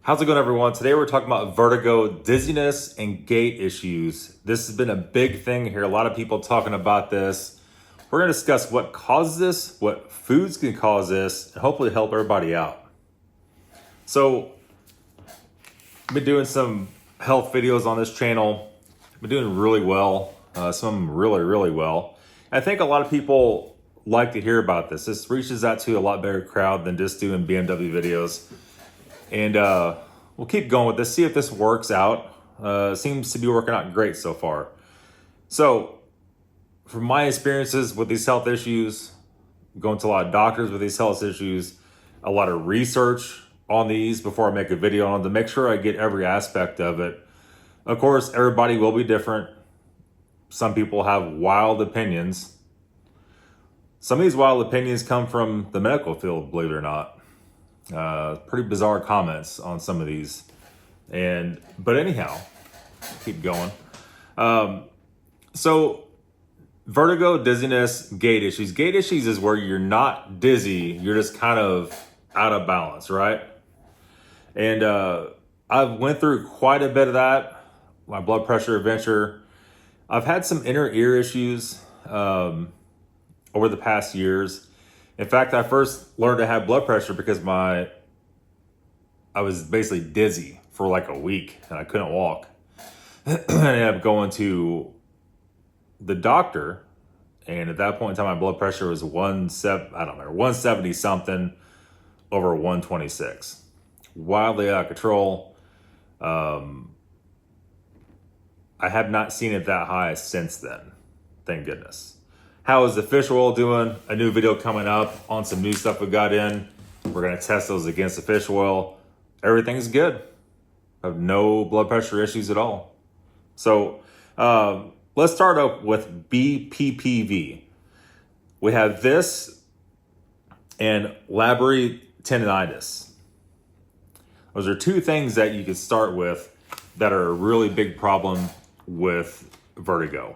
How's it going, everyone? Today we're talking about vertigo, dizziness, and gait issues. This has been a big thing here. A lot of people talking about this. We're going to discuss what causes this, what foods can cause this, and hopefully help everybody out. So, I've been doing some health videos on this channel. I've been doing really well. Some of them really well. I think a lot of people like to hear about this. This reaches out to a lot bigger crowd than just doing BMW videos. And we'll keep going with this, see if this works out. Seems to be working out great so far. So, from my experiences with these health issues, going to a lot of doctors with these health issues, a lot of research on these before I make a video on them to make sure I get every aspect of it. Of course, everybody will be different. Some people have wild opinions. Some of these wild opinions come from the medical field, believe it or not. Pretty bizarre comments on some of these. But anyhow, keep going. So vertigo, dizziness, gait issues. Gait issues is where you're not dizzy, you're just kind of out of balance, right? And I've went through quite a bit of that. My blood pressure adventure. I've had some inner ear issues over the past years. In fact, I first learned to have blood pressure because I was basically dizzy for like a week and I couldn't walk. I ended up going to the doctor, and at that point in time, my blood pressure was 170 something over 126. Wildly out of control. I have not seen it that high since then. Thank goodness. How is the fish oil doing? A new video coming up on some new stuff we got in. We're going to test those against the fish oil. Everything's good. I have no blood pressure issues at all. So let's start up with BPPV. We have this and labyrinthitis. Those are two things that you could start with that are a really big problem with vertigo.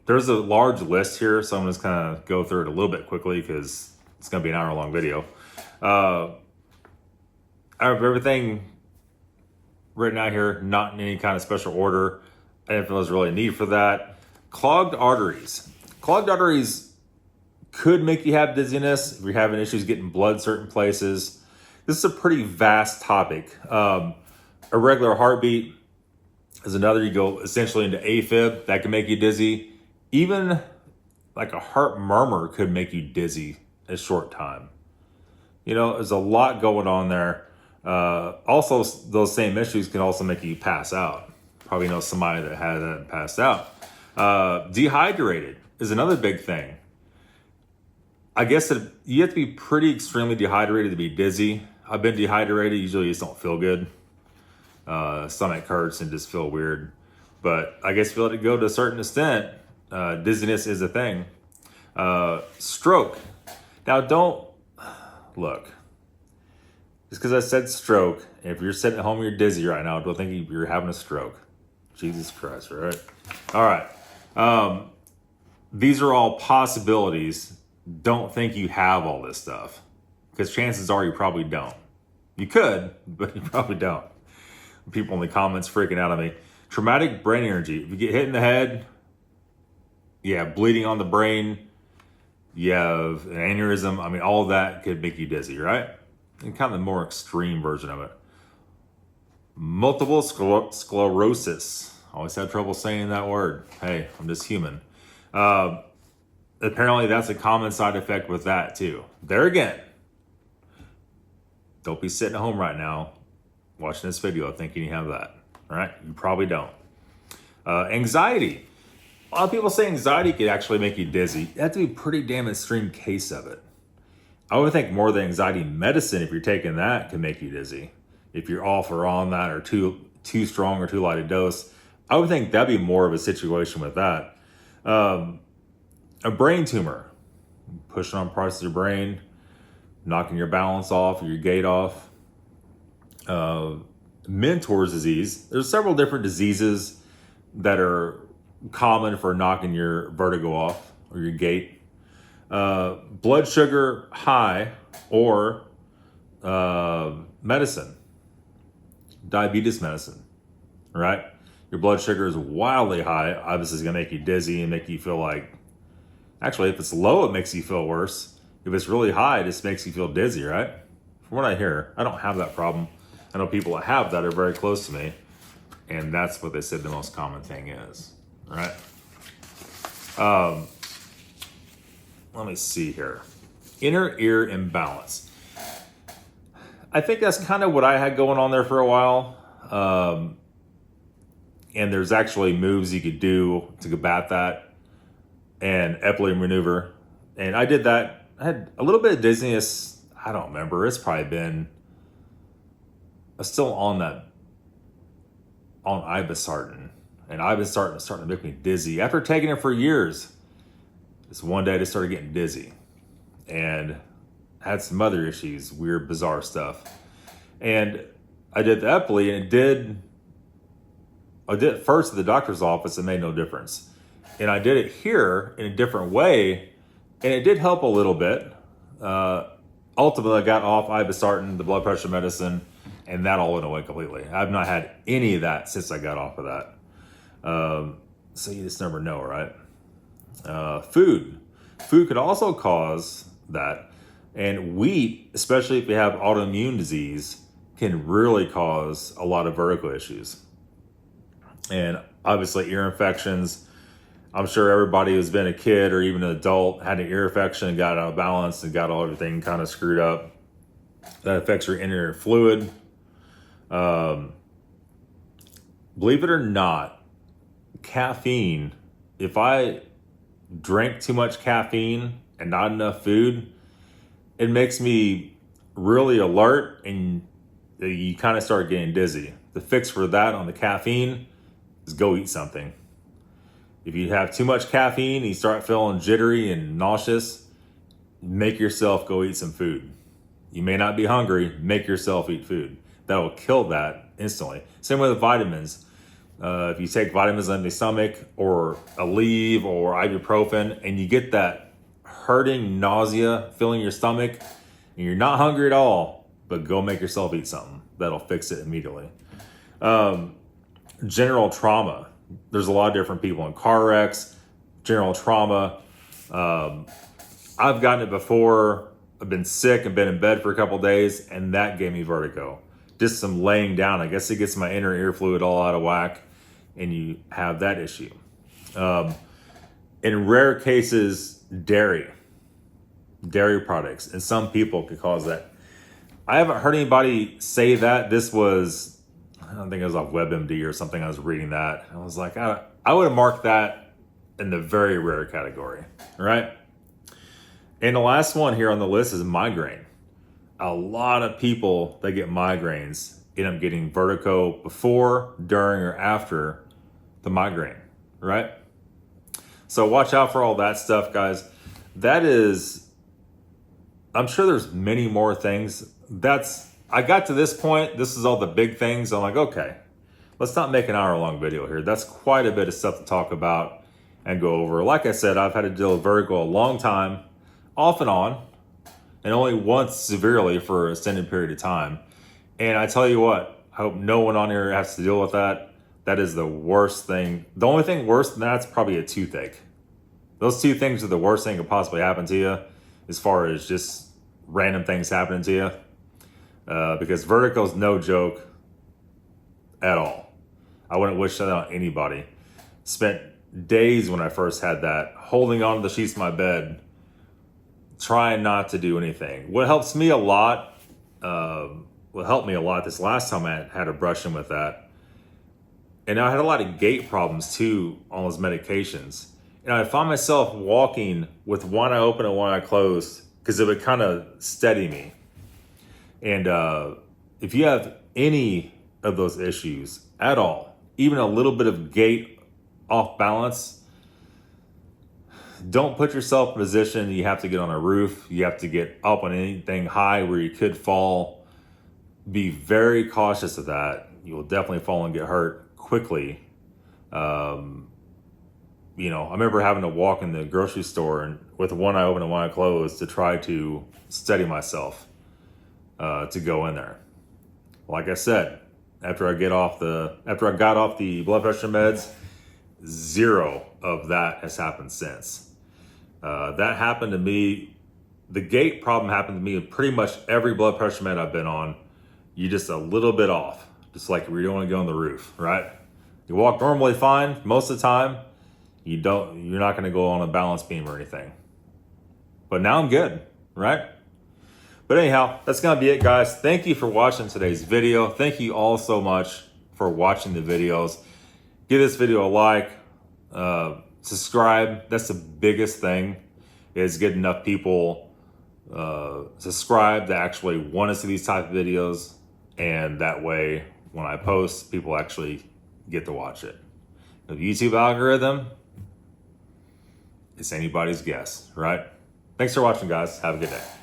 There's a large list here, so I'm just going to go through it a little bit quickly because it's going to be an hour-long video. I have everything written out here, not in any kind of special order. I didn't feel there's really a need for that. Clogged arteries. Clogged arteries could make you have dizziness if you're having issues getting blood certain places. This is a pretty vast topic. Irregular heartbeat is another. You go essentially into AFib, that can make you dizzy. Even like a heart murmur could make you dizzy a short time. You know, there's a lot going on there. Also, those same issues can also make you pass out. Probably know somebody that had that and passed out. Dehydrated is another big thing. I guess that you have to be pretty extremely dehydrated to be dizzy. I've been dehydrated. Usually you just don't feel good. Stomach hurts and just feel weird. But I guess if you let it go to a certain extent, dizziness is a thing. Stroke. Now don't, look, just because I said stroke, if you're sitting at home and you're dizzy right now, don't think you're having a stroke. Jesus Christ, right? All right. These are all possibilities. Don't think you have all this stuff, because chances are you probably don't. You could, but you probably don't. People in the comments freaking out on me. Traumatic brain injury. If you get hit in the head, bleeding on the brain, you have an aneurysm. I mean, all of that could make you dizzy, right? And kind of the more extreme version of it. Multiple sclerosis. Always have trouble saying that word. Hey, I'm just human. Apparently, that's a common side effect with that too. There again, don't be sitting at home right now watching this video thinking you have that. All right? You probably don't. Anxiety. A lot of people say anxiety could actually make you dizzy. You have to be a pretty damn extreme case of it. I would think more the anxiety medicine, if you're taking that, can make you dizzy. If you're off or on that, or too strong or too light a dose, I would think that'd be more of a situation with that. A brain tumor, pushing on parts of your brain, knocking your balance off, or your gait off. Mentor's disease. There's several different diseases that are common for knocking your vertigo off or your gait. Blood sugar high or medicine. diabetes medicine, right? Your blood sugar is wildly high. Obviously, it's going to make you dizzy and make you feel like, actually, if it's low, it makes you feel worse. If it's really high, it just makes you feel dizzy, right? From what I hear, I don't have that problem. I know people that have that are very close to me, and that's what they said the most common thing is, right? Let me see here. Inner ear imbalance. I think that's kind of what I had going on there for a while. And there's actually moves you could do to combat that, and epilepsy maneuver. And I did that. I had a little bit of dizziness. I don't remember. It's probably been, I'm still on ibisartan. And ibisartan starting to make me dizzy. After taking it for years, this one day I just started getting dizzy. And had some other issues, weird, bizarre stuff. And I did the epilepsy, and I did it first at the doctor's office. It made no difference. And I did it here in a different way, and it did help a little bit. Ultimately, I got off ibisartan, the blood pressure medicine, and that all went away completely. I've not had any of that since I got off of that. So you just never know, right? Food could also cause that. And wheat, especially if you have autoimmune disease, can really cause a lot of vertigo issues. And obviously ear infections. I'm sure everybody who's been a kid or even an adult had an ear infection and got out of balance and got everything kind of screwed up. That affects your inner ear fluid. Believe it or not, caffeine, if I drink too much caffeine and not enough food, it makes me really alert and you kind of start getting dizzy. The fix for that on the caffeine is go eat something. If you have too much caffeine and you start feeling jittery and nauseous, make yourself go eat some food. You may not be hungry, make yourself eat food. That'll kill that instantly. Same with vitamins. If you take vitamins on the stomach or Aleve or ibuprofen and you get that hurting nausea filling your stomach and you're not hungry at all, but go make yourself eat something. That'll fix it immediately. General trauma. There's a lot of different people in car wrecks, general trauma. I've gotten it before. I've been sick and been in bed for a couple days, and that gave me vertigo. Just some laying down. I guess it gets my inner ear fluid all out of whack, and you have that issue. In rare cases, dairy products, and some people could cause that. I haven't heard anybody say that. This was, I don't think it was off WebMD or something. I was reading that. I was like, I would have marked that in the very rare category, right? And the last one here on the list is migraine. A lot of people that get migraines end up getting vertigo before, during, or after the migraine, right? So watch out for all that stuff, guys. That is, I'm sure there's many more things. I got to this point, this is all the big things. I'm like, okay, let's not make an hour-long video here. That's quite a bit of stuff to talk about and go over. Like I said, I've had to deal with vertigo a long time, off and on, and only once severely for an extended period of time. And I tell you what, I hope no one on here has to deal with that. That is the worst thing. The only thing worse than that's probably a toothache. Those two things are the worst thing that could possibly happen to you as far as just random things happening to you. Because vertigo is no joke at all. I wouldn't wish that on anybody. Spent days when I first had that, holding on to the sheets of my bed, trying not to do anything. What helped me a lot this last time I had a brush-in with that, and I had a lot of gait problems too on those medications. And I found myself walking with one eye open and one eye closed because it would kind of steady me. And if you have any of those issues at all, even a little bit of gait off balance, don't put yourself in a position you have to get on a roof, you have to get up on anything high where you could fall. Be very cautious of that. You will definitely fall and get hurt quickly. I remember having to walk in the grocery store and with one eye open and one eye closed to try to steady myself to go in there. Like I said, after I got off the blood pressure meds, zero of that has happened since. That happened to me. The gait problem happened to me with pretty much every blood pressure med I've been on. You're just a little bit off, just like we don't want to go on the roof, right? You walk normally fine most of the time. You're not going to go on a balance beam or anything. But now I'm good, right? But anyhow, that's going to be it, guys. Thank you for watching today's video. Thank you all so much for watching the videos. Give this video a like, subscribe. That's the biggest thing, is get enough people subscribe that actually want to see these type of videos. And that way, when I post, people actually get to watch it. The YouTube algorithm, it's anybody's guess, right? Thanks for watching, guys. Have a good day.